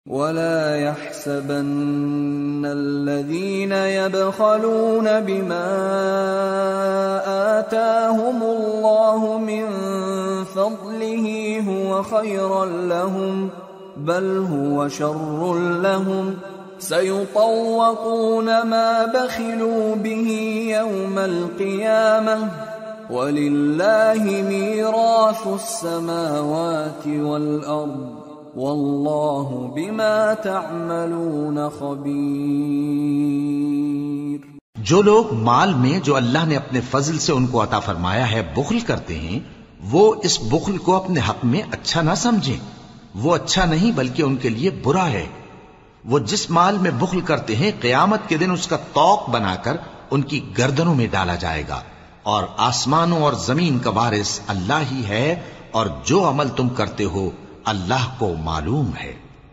वला यहसबन्नल्लज़ीन यबख़लून बिमा आताहुमुल्लाहु मिन फ़ज़लिही हुवा ख़ैरन लहुम बल हुवा शर्रुन लहुम सयुतव्वक़ून मा बख़िलू बिही यौमल क़ियामह वलिल्लाहि मीरासुस समावाति वल अर्द वल्लाहु बिमा तअमलून खबीर। जो लोग माल में जो अल्लाह ने अपने फजल से उनको अता फरमाया है बुख्ल करते हैं, वो इस बुख्ल को अपने हक में अच्छा ना समझें। वो अच्छा नहीं बल्कि उनके लिए बुरा है। वो जिस माल में बुख्ल करते हैं क़यामत के दिन उसका तौक बनाकर उनकी गर्दनों में डाला जाएगा। और आसमानों और जमीन का वारिस अल्लाह ही है और जो अमल तुम करते हो अल्लाह को मालूम है।